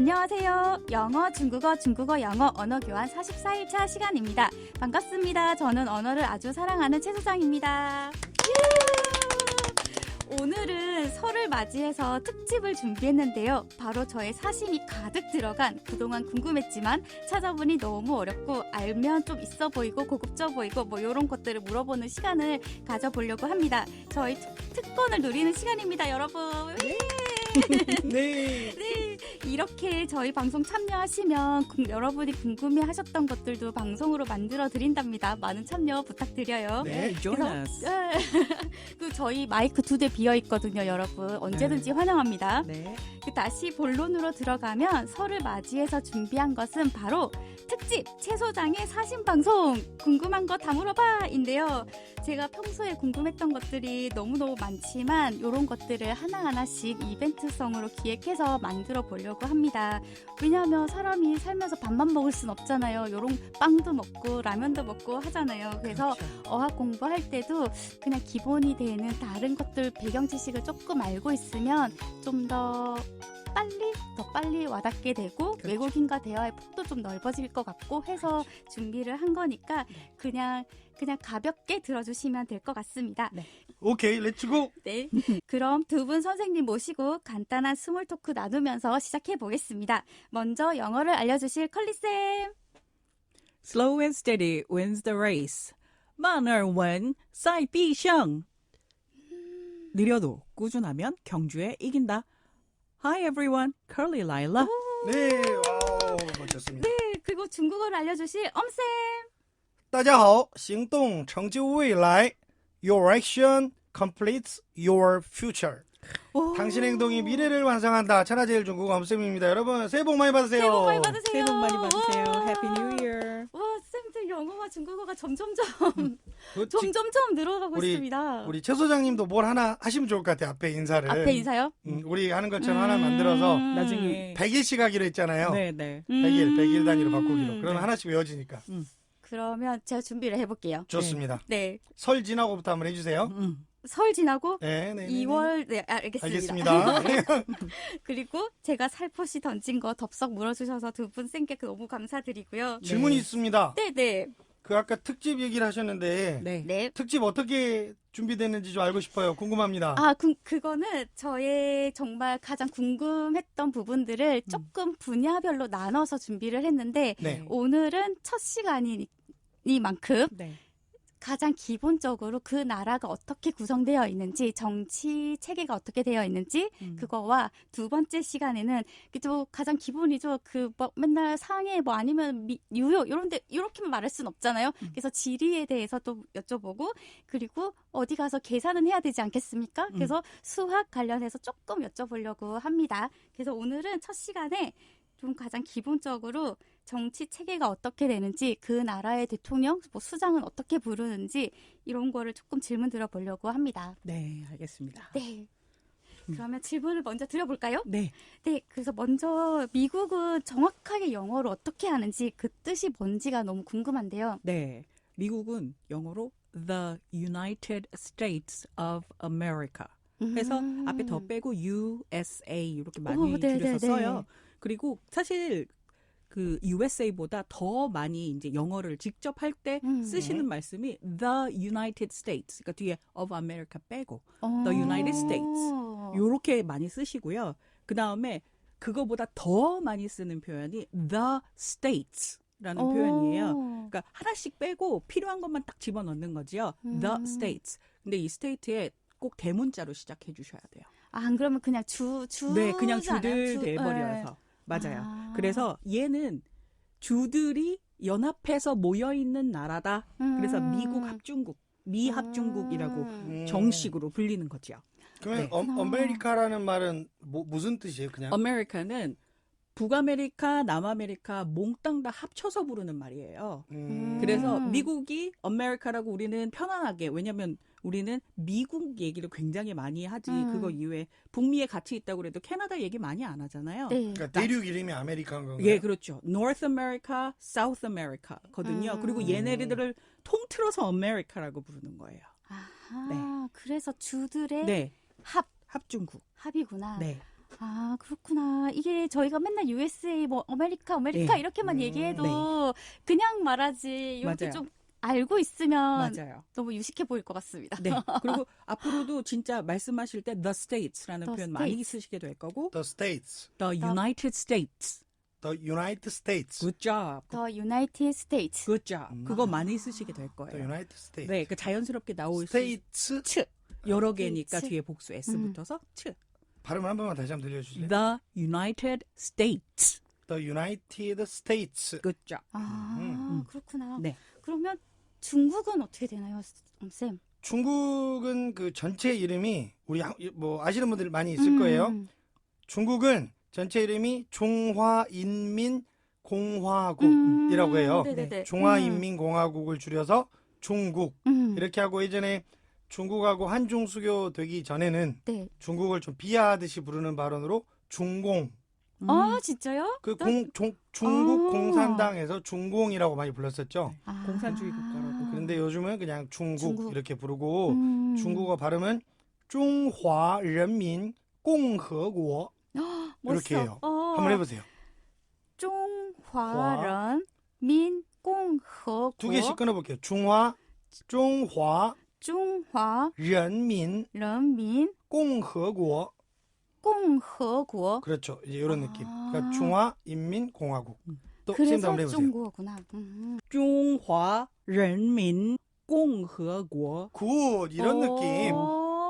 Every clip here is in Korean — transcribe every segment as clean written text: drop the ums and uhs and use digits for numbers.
안녕하세요. 영어, 중국어, 영어 언어 교환 44일차 시간입니다. 반갑습니다. 저는 언어를 아주 사랑하는 최 소장입니다. 오늘은 설을 맞이해서 특집을 준비했는데요. 바로 저의 사심이 가득 들어간 그동안 궁금했지만 찾아보니 너무 어렵고 알면 좀 있어 보이고 고급져 보이고 뭐 이런 것들을 물어보는 시간을 가져보려고 합니다. 저희 특권을 누리는 시간입니다, 여러분. 네. 네, 이렇게 저희 방송 참여하시면 여러분이 궁금해하셨던 것들도 방송으로 만들어 드린답니다. 많은 참여 부탁드려요. 네, 조나스. 그 저희 마이크 2대 비어 있거든요, 여러분. 언제든지 환영합니다. 네. 다시 본론으로 들어가면 설을 맞이해서 준비한 것은 바로 특집 최 소장의 사심 방송 궁금한 거 다 물어봐인데요. 제가 평소에 궁금했던 것들이 너무너무 많지만 이런 것들을 하나하나씩 이벤트성으로 기획해서 만들어 보려고 합니다. 왜냐하면 사람이 살면서 밥만 먹을 순 없잖아요. 이런 빵도 먹고 라면도 먹고 하잖아요. 그래서 그렇죠. 어학 공부할 때도 그냥 기본이 되는 다른 것들 배경 지식을 조금 알고 있으면 좀 더 빨리 와닿게 되고 그렇죠. 외국인과 대화의 폭도 좀 넓어질 것 같고 해서 준비를 한 거니까 그냥 가볍게 들어주시면 될 것 같습니다. 오케이, 렛츠고. 네, 그럼 두 분 선생님 모시고 간단한 스몰 토크 나누면서 시작해 보겠습니다. 먼저 영어를 알려주실 컬리쌤. Slow and steady wins the race. 慢而稳赛必胜. 느려도 꾸준하면 경주에 이긴다. Hi everyone, Curly Lila. 네, 와우, 멋졌습니다. 네, 그리고 중국어를 알려주실 엄쌤. 大家好，行动成就未来 Your action completes your future. 당신의 행동이 미래를 완성한다. 천하제일 중국어 엄쌤입니다. 여러분, 새해 복 많이 받으세요. 새해 복 많이 받으세요. 새해 복 많이 받으세요. 와. Happy New Year. 와, 쌤들 영어와 중국어가 점점 늘어가고 우리- 있습니다. 우리 최 소장님도 뭘 하나 하시면 좋을 것 같아요. 앞에 인사를. 앞에 인사요? 우리 하는 것처럼 하나 만들어서 나중에 100일씩 하기로 했잖아요. 네, 네. 100일 단위로 바꾸기로. 그러면 네. 하나씩 외워지니까. 그러면 제가 준비를 해볼게요. 좋습니다. 네, 설 지나고부터 한번 해주세요. 설 지나고 네, 네. 2월 네, 알겠습니다. 알겠습니다. 그리고 제가 살포시 던진 거 덥석 물어주셔서 두 분 쌤께 너무 감사드리고요. 질문이 있습니다. 네. 그 아까 특집 얘기를 하셨는데 네. 네. 특집 어떻게 준비됐는지 좀 알고 싶어요. 궁금합니다. 아, 그거는 저의 정말 가장 궁금했던 부분들을 조금 분야별로 나눠서 준비를 했는데 네. 오늘은 첫 시간이니만큼 네. 가장 기본적으로 그 나라가 어떻게 구성되어 있는지, 정치 체계가 어떻게 되어 있는지, 그거와 두 번째 시간에는 또 가장 기본이죠. 그 뭐 맨날 상해 뭐 아니면 뉴욕 이런데 이렇게만 말할 순 없잖아요. 그래서 지리에 대해서 또 여쭤보고 그리고 어디 가서 계산은 해야 되지 않겠습니까? 그래서 수학 관련해서 조금 여쭤보려고 합니다. 그래서 오늘은 첫 시간에 좀 가장 기본적으로 정치 체계가 어떻게 되는지, 그 나라의 대통령, 뭐 수장은 어떻게 부르는지 이런 거를 조금 질문 드려보려고 합니다. 네, 알겠습니다. 네. 그러면 질문을 먼저 드려볼까요? 네. 네. 그래서 먼저 미국은 정확하게 영어로 어떻게 하는지 그 뜻이 뭔지가 너무 궁금한데요. 네. 미국은 영어로 The United States of America. 그래서 앞에 더 빼고 USA 이렇게 많이 줄여서 써요. 그리고 사실 그 USA보다 더 많이 이제 영어를 직접 할 때 쓰시는 말씀이 The United States, 그러니까 뒤에 of America 빼고 The United States 요렇게 많이 쓰시고요. 그 다음에 그거보다 더 많이 쓰는 표현이 The States라는 표현이에요. 그러니까 하나씩 빼고 필요한 것만 딱 집어넣는 거죠. The States. 근데 이 state에 꼭 대문자로 시작해 주셔야 돼요. 아, 안 그러면 그냥 네, 그냥 주잖아요. 주들 돼버려서. 맞아요. 그래서 얘는 주들이 연합해서 모여있는 나라다. 그래서 미국 합중국, 미합중국이라고 정식으로 불리는 거죠. 그러면 네. 아메리카라는 말은 무슨 뜻이에요? 그냥 아메리카는 북아메리카, 남아메리카 몽땅 다 합쳐서 부르는 말이에요. 그래서 미국이 아메리카라고 우리는 편안하게, 왜냐면 우리는 미국 얘기를 굉장히 많이 하지. 그거 이외에 북미에 같이 있다고 그래도 캐나다 얘기 많이 안 하잖아요. 네. 그러니까 대륙 이름이 아메리카인 건가요? 예, 그렇죠. North America, South America거든요. 그리고 얘네들을 통틀어서 아메리카라고 부르는 거예요. 아하, 그래서 주들의 네, 합 합중국. 합이구나. 네. 아, 그렇구나. 이게 저희가 맨날 USA, 뭐, 아메리카 네. 이렇게만 얘기해도 그냥 말하지, 이렇게 맞아요. 좀 알고 있으면 맞아요. 너무 유식해 보일 것 같습니다. 네. 그리고 앞으로도 진짜 말씀하실 때 the states라는 The 표현 많이 States. 쓰시게 될 거고 The States, the United States. the United States, Good job. The United States. Good job. 그거 많이 쓰시게 될 the 거예요. United States. 네, 그 자연스럽게 나올 수 States 츠. 여러 개니까 츠. 뒤에 복수 S 붙어서 츠. 발음 한 번만 다시 한번 들려주실래요? The United States. The United States. Good job. 아, 그렇구나. 네. 그러면 중국은 어떻게 되나요, 쌤? 중국은 그 전체 이름이 우리 뭐 아시는 분들 많이 있을 거예요. 중국은 전체 이름이 중화인민공화국이라고 해요. 네네네. 중화인민공화국을 줄여서 중국 이렇게 하고 예전에 중국하고 한중수교 되기 전에는 네. 중국을 좀 비하하듯이 부르는 발언으로 중공 아, 진짜요? 그 나- 중국 아. 공산당에서 중공이라고 많이 불렀었죠. 아. 공산주의 국가라고. 그런데 요즘은 그냥 중국, 중국. 이렇게 부르고 중국어 발음은 중화人民共和国 이렇게 멋있어. 해요. 한번 해보세요. 中华人民共和国 두 개씩 끊어볼게요. 중화인민공화국 中华人民共和国 그렇죠. 이제 이런 느낌. 아. 그러니까 중화인민공화국. 또 쌤도 그래서 한번 해보세요. 중국어구나. 中华人民共和国. 굿 이런 느낌.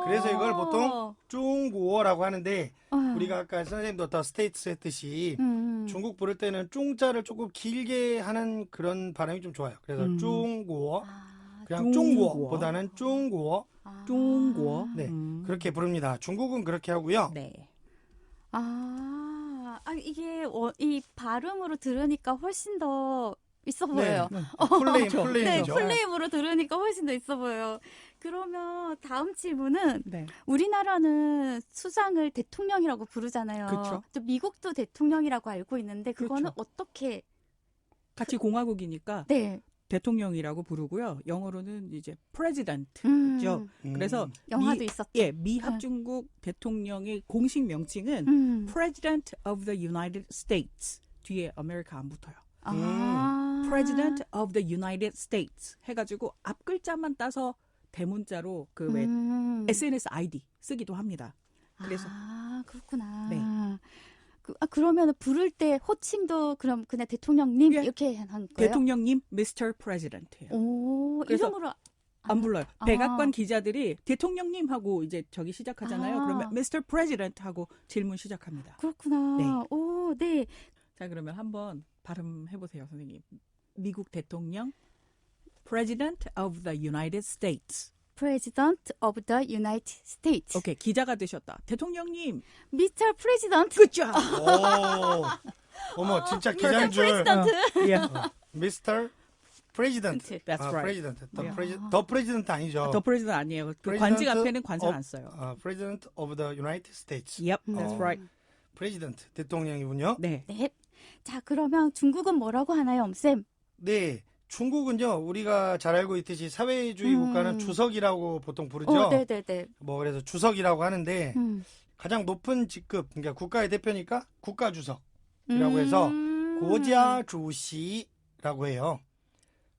그래서 이걸 보통 어. 중국어라고 하는데 어. 우리가 아까 선생님도 더 스테이트스 했듯이 음. 중국 부를 때는 중자를 조금 길게 하는 그런 발음이 좀 좋아요. 그래서 중국어 아, 그냥 중국어보다는 중국어 아. 中国. 네, 그렇게 부릅니다. 중국은 그렇게 하고요. 네. 이게 이 발음으로 들으니까 훨씬 더 있어 보여요. 네. 네, 플레임이죠. 플레임으로 들으니까 훨씬 더 있어 보여요. 그러면 다음 질문은 네. 우리나라는 수장을 대통령이라고 부르잖아요. 그쵸. 또 미국도 대통령이라고 알고 있는데 그거는 그렇죠. 어떻게? 같이 공화국이니까 네. 대통령이라고 부르고요. 영어로는 이제 president. 음, 그죠? 그래서 영화도 있었죠. 예, 미합중국 대통령의 공식 명칭은 President of the United States. 뒤에 아메리카 안 붙어요. President of the United States 해가지고 앞 글자만 따서 대문자로 그 왜 SNS ID 쓰기도 합니다. 그래서 그렇구나. 네. 그러면 부를 때 호칭도 그럼 그냥 대통령님 예. 이렇게 한 거예요? 대통령님 Mr. President예요. 오, 그래서 이름으로 안 불러요. 아. 백악관 기자들이 대통령님 하고 이제 저기 시작하잖아요. 아. 그러면 Mr. President 하고 질문 시작합니다. 그렇구나. 네. 오, 네. 자, 그러면 한번 발음해 보세요, 선생님. 미국 대통령 President of the United States. President of the United States. 오케이, 기자가 되셨다. 대통령님. Mr. President. 그죠? 오, 어머 진짜 기자인 줄. 예. Mr. President. That's right. President. Yeah. 더 President 아니죠. 더 프레지던트 아니에요. 그 President 관직 앞에는 관절 of- 안 써요. President of the United States. Yep, that's right. President 대통령이군요. 네. 네. 자, 그러면 중국은 뭐라고 하나요, 엄쌤? 네. 중국은요, 우리가 잘 알고 있듯이 사회주의 국가는 주석이라고 보통 부르죠. 네네네. 뭐, 그래서 주석이라고 하는데, 음. 가장 높은 직급, 그러니까 국가의 대표니까 국가주석이라고 해서, 고자 주시라고 해요.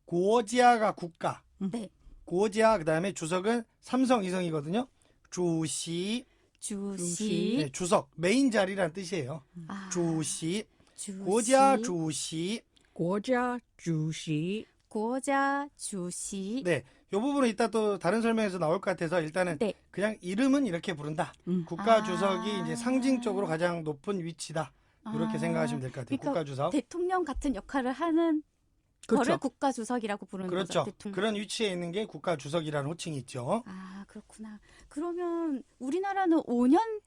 고자가 국가, 네. 고자, 그 다음에 주석은 삼성, 이성이거든요. 주시, 주시. 네, 주석, 메인 자리란 뜻이에요. 아, 주시, 주시. 고자 주시. 고자 주시. 고자 주시. 네, 이 부분은 이따 또 다른 설명에서 나올 것 같아서 일단은 네. 그냥 이름은 이렇게 부른다. 국가 주석이 이제 상징적으로 가장 높은 위치다. 이렇게 생각하시면 될 것 같아요. 그러니까 국가 주석. 대통령 같은 역할을 하는 거를 그렇죠. 국가 주석이라고 부르는 그렇죠. 거죠. 대통령. 그런 위치에 있는 게 국가 주석이라는 호칭이 있죠. 아, 그렇구나. 그러면 우리나라는 5년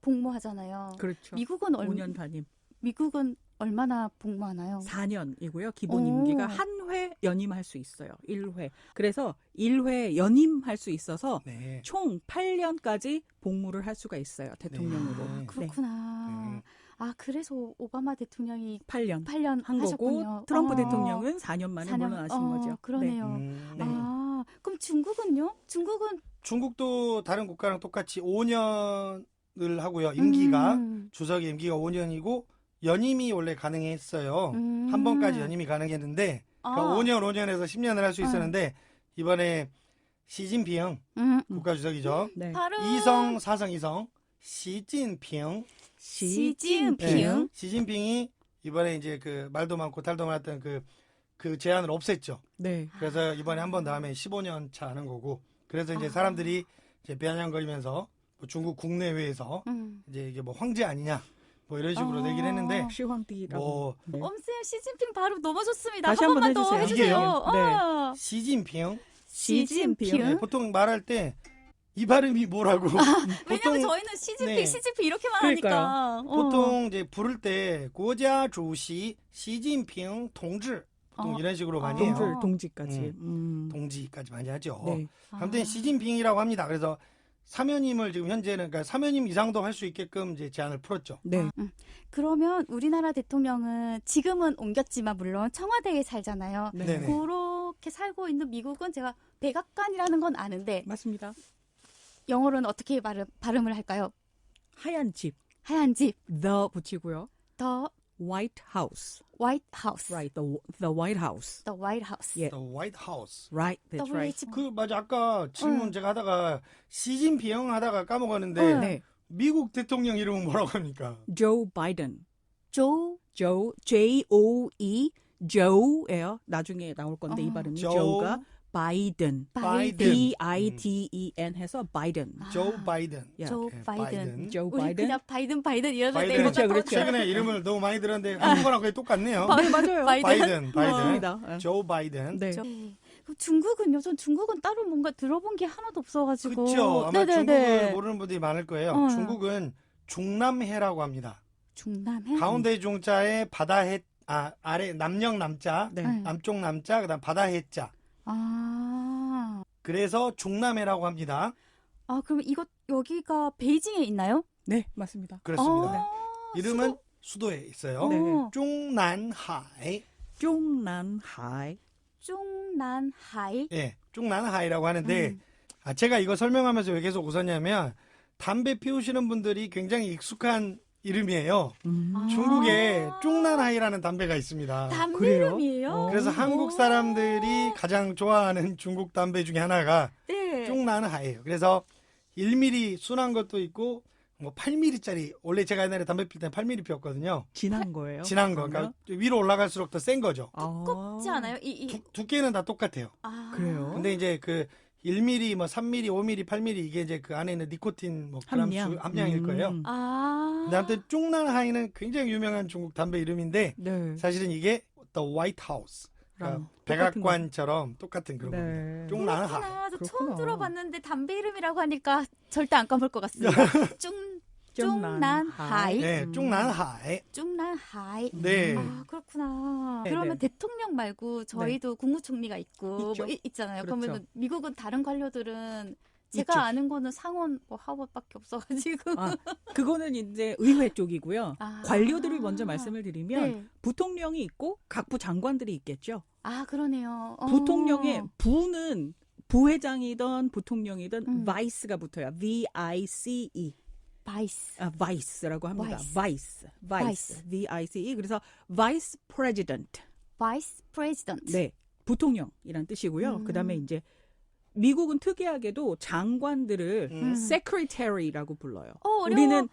복무하잖아요. 그렇죠. 미국은 5년 단임. 미국은 얼마나 복무하나요? 4년이고요. 기본 오. 임기가 한 회 연임할 수 있어요. 1회. 그래서 1회 연임할 수 있어서 네. 총 8년까지 복무를 할 수가 있어요. 대통령으로. 네. 네. 그렇구나. 네. 아, 그래서 오바마 대통령이 8년 8년 한 하셨군요. 거고 트럼프 어, 대통령은 4년 만에 4년. 물러나신 거죠. 그러네요. 네. 아, 그럼 중국은요? 중국은 중국도 다른 국가랑 똑같이 5년 하고요. 임기가 음. 주석의 임기가 5년이고 연임이 원래 가능했어요. 한 번까지 연임이 가능했는데 그러니까 5년에서 10년을 할 수 있었는데 이번에 시진핑 국가주석이죠. 네. 바로 이성 사성 이성 시진핑 시진핑. 시진핑이 이번에 이제 그 말도 많고 탈도 많았던 그 제한을 없앴죠. 네. 그래서 이번에 한 번 더 하면 15년 차 하는 거고 그래서 이제 사람들이 이제 비아냥거리면서 뭐 중국 국내외에서 이제 이게 뭐 황제 아니냐 뭐 이런 식으로 얘기를 했는데 시황띠라고. 뭐 네. 엄쌤 시진핑 바로 너무 좋습니다. 다시 한 한번 번만 더 해주세요. 해주세요. 이게요? 시진핑 시진핑. 네, 보통 말할 때 이 발음이 뭐라고 왜냐면 저희는 시진핑 네. 시진핑 이렇게만 하니까. 보통 이제 부를 때国家主席시진핑 동지 보통 이런 식으로 많이 해요. 동지까지. 동지까지 많이 하죠. 네. 아무튼 시진핑이라고 합니다. 그래서 사면임을 지금 현재는 그러니까 사면임 이상도 할 수 있게끔 이제 제한을 풀었죠. 네. 그러면 우리나라 대통령은 지금은 옮겼지만 물론 청와대에 살잖아요. 네. 네네. 그렇게 살고 있는 미국은 제가 백악관이라는 건 아는데 맞습니다. 영어로는 어떻게 발음을 할까요? 하얀 집. 하얀 집, the 붙이고요. the White House. White House, Right. The White House. the White House. 예. The White House. Right. That's W right. H 그 맞아 아까 질문 제가 하다가 시진핑 하다가 까먹었는데 네. 미국 대통령 이름은 뭐라고 합니까? Joe Biden. Joe Joe Joe예요. 나중에 나올 건데 이 발음이 Joe Joe가 Biden. Biden. B-I-D-E-N 해서 Biden. 조 바이든. 야. Joe 예, Biden. Joe 우리 Biden. 그냥 바이든 이러는데 바이든. 그렇죠, 그렇죠. 최근에 이름을 너무 많이 들었는데 한국어랑 거의 똑같네요. 네, 맞아요. 바이든. 맞습니다. 조 바이든. 네. 중국은요? 전 중국은 따로 뭔가 들어본 게 하나도 없어가지고. 그렇죠. 아마 네네네. 중국을 모르는 분들이 많을 거예요. 중국은 중남해라고 합니다. 중남해? 가운데 중자에 바다해 아래 남녕 남자, 네. 남쪽 남자, 그다음 바다해자. 아, 그래서 중남해라고 합니다. 그러면 여기가 베이징에 있나요? 네, 맞습니다. 그렇습니다. 아, 이름은 수도에 있어요. 네. 중난하이. 중난하이. 중난하이. 예, 중난하이라고 하는데 제가 이거 설명하면서 왜 계속 웃었냐면 담배 피우시는 분들이 굉장히 익숙한 이름이에요. 중국에 중난하이라는 담배가 있습니다. 담배 그래요? 이름이에요? 그래서 한국 사람들이 가장 좋아하는 중국 담배 중에 하나가 네. 중난하이예요. 그래서 1mm 순한 것도 있고 뭐 8mm짜리 원래 제가 옛날에 담배 필 때 8mm 피웠거든요. 진한 거예요? 진한 거. 그러니까 위로 올라갈수록 더 센 거죠. 두껍지 않아요? 두께는 다 똑같아요. 그래요? 근데 이제 그 1mm, 뭐 3mm, 5mm, 8mm 이게 이제 그 안에 있는 니코틴 뭐 그램수 함량일 거예요. 근데 아무튼 중난하이는 굉장히 유명한 중국 담배 이름인데 네. 사실은 이게 The White House. 그러니까 백악관처럼 똑같은 그런 겁니다. 중난하이. 그렇구나. 저 처음 그렇구나. 들어봤는데 담배 이름이라고 하니까 절대 안 까먹을 것 같습니다. 중난하이. 네, 중난하이. 중난하이. 네. 그렇구나. 네, 그러면 네. 대통령 말고 저희도 국무총리가 있고 있죠. 뭐 있잖아요. 그렇죠. 그러면 미국은 다른 관료들은 제가 있죠. 아는 거는 상원 뭐 하원밖에 없어가지고. 그거는 이제 의회 쪽이고요. 아. 관료들을 먼저 말씀을 드리면 네. 부통령이 있고 각부 장관들이 있겠죠. 그러네요. 부통령의 부는 부회장이든 부통령이든 vice가 붙어요. V-I-C-E. 바이스. vice라고 합니다. Vice. vice. V-I-C-E. 그래서 vice president. 바이스 프레지던트. 네. 부통령이란 뜻이고요. 그다음에 이제 미국은 특이하게도 장관들을 secretary라고 불러요. 어려워. 우리는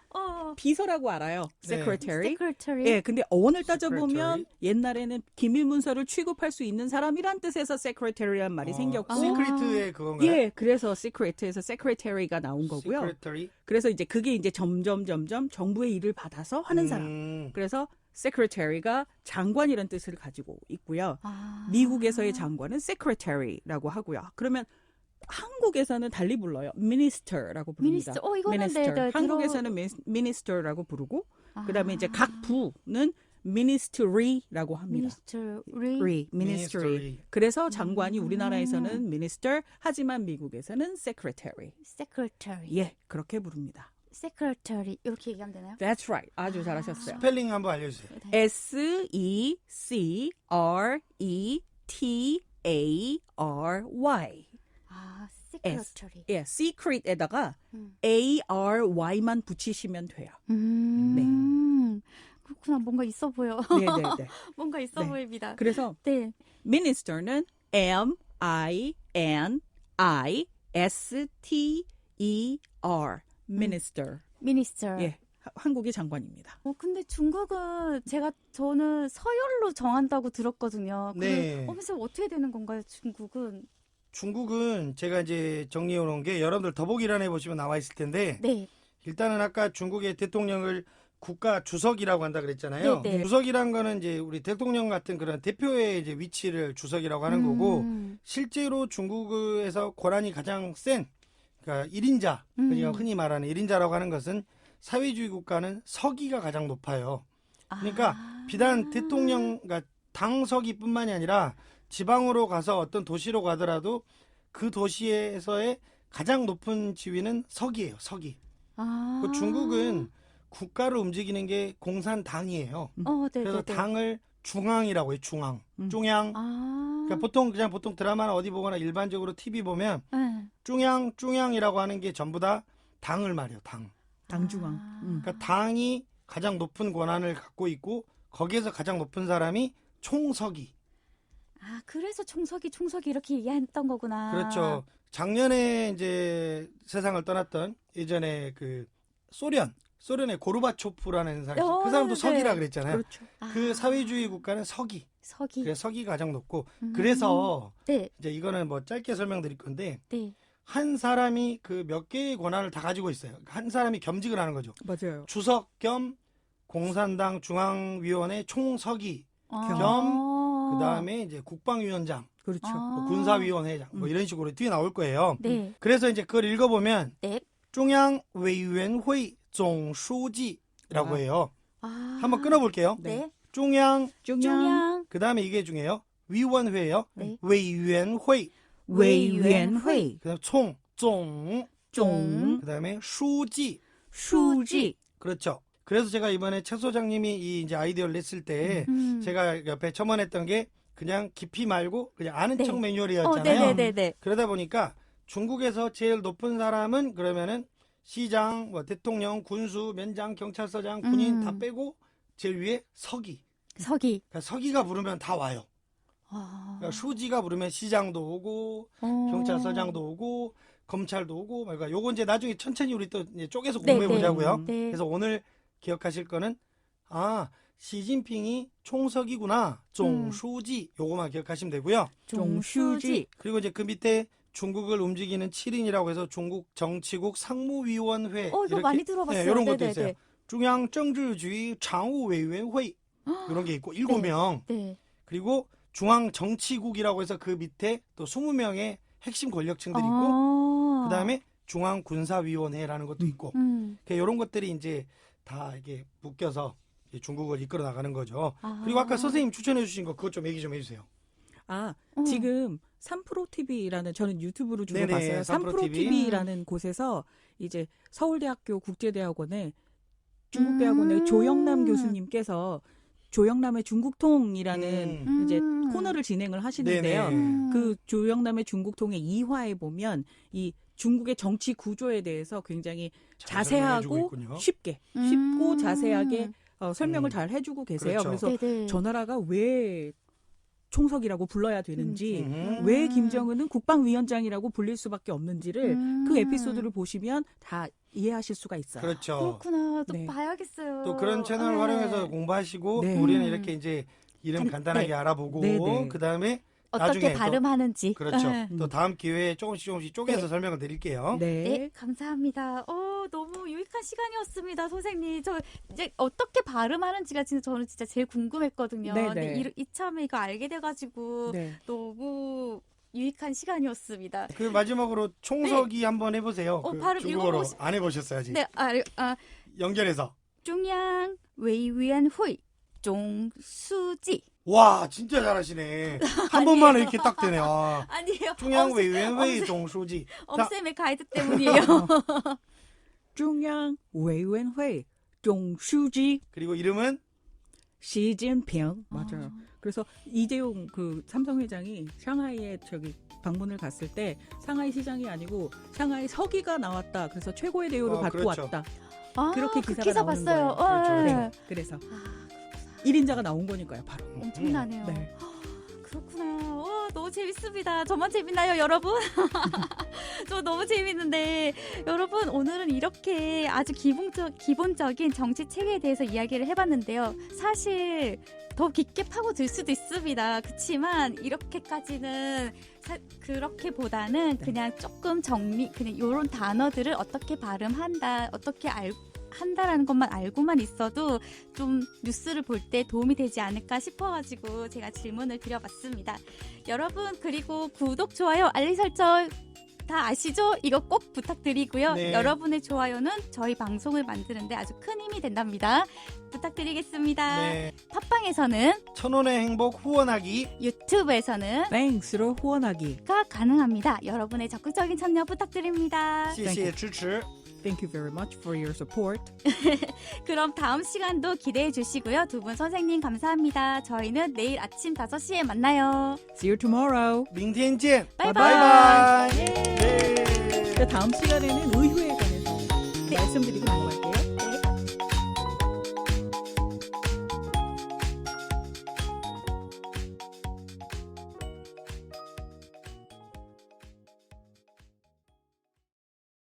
비서라고 알아요. 네. secretary. 세크레터리. 예, 근데 어원을 따져보면 Secretary. 옛날에는 기밀 문서를 취급할 수 있는 사람이란 뜻에서 secretary란 말이 생겼고, 시크릿의 그건가요? 예, 그래서 secret에서 secretary가 나온 거고요. Secretary? 그래서 이제 그게 이제 점점 정부의 일을 받아서 하는 사람. 그래서 secretary가 장관이란 뜻을 가지고 있고요. 미국에서의 장관은 secretary라고 하고요. 그러면 한국에서는 달리 불러요. minister라고 부릅니다. 미니스터. 이거는 minister. 네, 한국에서는 minister라고 부르고 그다음에 이제 각 부는 ministry라고 합니다. 미니스터리. ministry. 그래서 장관이 우리나라에서는 minister 하지만 미국에서는 secretary. 세크레터리. 예, 그렇게 부릅니다. 세크레터리. 이렇게 얘기하면 되나요? That's right. 아주 잘하셨어요. 스펠링 한번 알려주세요. S-E-C-R-E-T-A-R-Y. Secretary. 예, secret에다가 음. ARY만 붙이시면 돼요. 그렇구나. 뭔가 있어 보여. 네, 네, 네. 뭔가 있어 네. 보입니다. 그래서 네. minister는 M-I-N-I-S-T-E-R minister. Minister. 예, 한국의 장관입니다. 근데 중국은 저는 서열로 정한다고 들었거든요. 네. 선생님 어떻게 되는 건가요, 중국은? 중국은 제가 이제 정리해 놓은 게 여러분들 더보기란에 보시면 나와 있을 텐데 네. 일단은 아까 중국의 대통령을 국가 주석이라고 한다 그랬잖아요. 네, 네. 주석이란 거는 이제 우리 대통령 같은 그런 대표의 이제 위치를 주석이라고 하는 거고 실제로 중국에서 권한이 가장 센 그러니까 1인자, 그러니까 흔히 말하는 1인자라고 하는 것은 사회주의 국가는 서기가 가장 높아요. 그러니까 비단 대통령, 그러니까 당서기뿐만이 아니라 지방으로 가서 어떤 도시로 가더라도 그 도시에서의 가장 높은 지위는 서기예요. 서기. 그 중국은 국가를 움직이는 게 공산당이에요. 네, 그래서 네, 네. 당을 중앙이라고 해요. 중앙. 중앙. 그러니까 보통 드라마나 어디 보거나 일반적으로 TV 보면 네. 중앙이라고 하는 게 전부 다 당을 말해요. 당. 당중앙. 그러니까 당이 가장 높은 권한을 갖고 있고 거기에서 가장 높은 사람이 총서기. 그래서 총서기 이렇게 얘기했던 거구나. 그렇죠. 작년에 이제 세상을 떠났던 예전에 그 소련의 고르바초프라는 사람, 그 사람도 네. 서기라 그랬잖아요. 그렇죠. 그 사회주의 국가는 서기. 서기. 그래서 서기가 가장 높고 그래서 네. 이제 이거는 뭐 짧게 설명드릴 건데 네. 한 사람이 그 몇 개의 권한을 다 가지고 있어요. 한 사람이 겸직을 하는 거죠. 맞아요. 주석 겸 공산당 중앙위원회 총서기 그다음에 이제 국방위원장, 그렇죠. 뭐 군사위원회장 뭐 이런 식으로 뒤에 나올 거예요. 네. 그래서 이제 그걸 읽어보면 네. 중앙위원회总书记라고 해요. 한번 끊어볼게요. 네. 중앙 중앙 그다음에 이게 중요해요. 위원회예요. 네. 위원회 외위원회 그다음 총 종 그다음에书记 수지 그렇죠. 그래서 제가 이번에 최 소장님이 이 이제 아이디어를 냈을 때 제가 옆에 첨언했던 게 그냥 깊이 말고 그냥 아는 네. 척 매뉴얼이었잖아요. 네네네네. 그러다 보니까 중국에서 제일 높은 사람은 그러면은 시장, 뭐 대통령, 군수, 면장, 경찰서장, 군인 다 빼고 제일 위에 서기. 서기. 그러니까 서기가 부르면 다 와요. 그러니까 수지가 부르면 시장도 오고 경찰서장도 오고 검찰도 오고 그러니까 요거 이제 나중에 천천히 우리 또 이제 쪼개서 네, 공부해 보자고요. 네. 그래서 오늘 기억하실 거는 시진핑이 총서기구나. 총수지 요거만 기억하시면 되고요. 종수지 그리고 이제 그 밑에 중국을 움직이는 7인이라고 해서 중국 정치국 상무위원회 이거 많이 들어봤어요. 이런 것도 네네네. 있어요. 중앙정治局常务委员会 이런 게 있고 7명. 네. 그리고 중앙정치국이라고 해서 그 밑에 또 20명의 핵심 권력층들이 있고 그다음에 중앙군사위원회라는 것도 있고 이런 것들이 이제 다 이게 묶여서 이제 중국을 이끌어 나가는 거죠. 그리고 아까 선생님 추천해 주신 거 그것 좀 얘기 좀 해주세요. 지금 3프로 TV라는 저는 유튜브로 주로 네네, 봤어요. 3프로 3프로 TV라는 곳에서 이제 서울대학교 국제대학원의 중국대학원의 조영남 교수님께서 조영남의 중국통이라는 이제 코너를 진행을 하시는데요. 네네. 그 조영남의 중국통의 2화에 보면 이 중국의 정치 구조에 대해서 굉장히 잘 설명해주고 자세하고 있군요. 쉽고 자세하게 설명을 잘 해주고 계세요. 그렇죠. 그래서 저 나라가 왜 총석이라고 불러야 되는지 음. 왜 김정은은 국방위원장이라고 불릴 수밖에 없는지를 그 에피소드를 보시면 다 이해하실 수가 있어요. 그렇죠. 그렇구나. 또 네. 봐야겠어요. 또 그런 채널 네. 활용해서 공부하시고 네. 우리는 이렇게 이제 이름 간단하게 네. 알아보고 네, 네. 그다음에 어떻게 나중에 또 발음하는지. 그렇죠. 네. 또 다음 기회에 조금씩 쪼개서 네. 설명을 드릴게요. 네, 감사합니다. 너무 유익한 시간이었습니다, 선생님. 저 이제 어떻게 발음하는지가 저는 진짜 제일 궁금했거든요. 네, 근데 네. 이참에 이거 알게 돼가지고 네. 너무 유익한 시간이었습니다. 그 마지막으로 총서기 한번 해보세요. 그 발음 중국어로 읽어보시- 안 해보셨어요 아직. 네, 연결해서. 中央委员会总书记 와 진짜 잘하시네. 한 번만 이렇게 딱 되네. 와. 아니에요. 중앙위원회 총수지. 자, 엄쌤의 가이드 때문이에요. 중앙위원회 총수지 그리고 이름은 시진핑 맞아요. 그래서 이재용 그 삼성 회장이 상하이에 저기 방문을 갔을 때 상하이 시장이 아니고 상하이 서기가 나왔다. 그래서 최고의 대우를 받고 그렇죠. 왔다. 아, 그렇게 그 기사가 기사 나오는 봤어요. 거예요. 그렇죠. 네. 그래서 1인자가 나온 거니까요, 바로. 엄청나네요. 네. 그렇구나. 너무 재밌습니다. 저만 재밌나요, 여러분? 저 너무 재밌는데 여러분 오늘은 이렇게 아주 기본적인 정치 체계에 대해서 이야기를 해봤는데요. 사실 더 깊게 파고들 수도 있습니다. 그렇지만 이렇게까지는 그렇게보다는 네. 그냥 조금 그냥 이런 단어들을 어떻게 발음한다, 어떻게 한다라는 것만 알고만 있어도 좀 뉴스를 볼 때 도움이 되지 않을까 싶어가지고 제가 질문을 드려봤습니다. 여러분 그리고 구독, 좋아요, 알림 설정 다 아시죠? 이거 꼭 부탁드리고요. 네. 여러분의 좋아요는 저희 방송을 만드는데 아주 큰 힘이 된답니다. 부탁드리겠습니다. 네. 팟빵에서는 1,000원의 행복 후원하기. 유튜브에서는 땡스로 후원하기. 가 가능합니다. 여러분의 적극적인 참여 부탁드립니다. 谢谢支持. Thank you very much for your support. 그럼 다음 시간도 기대해 주시고요. 두 분 선생님 감사합니다. 저희는 내일 아침 5시에 만나요. See you tomorrow. 明天见. 바이바이. 바이바이. 네. 다음 시간에는 의회에 관해서 말씀드리고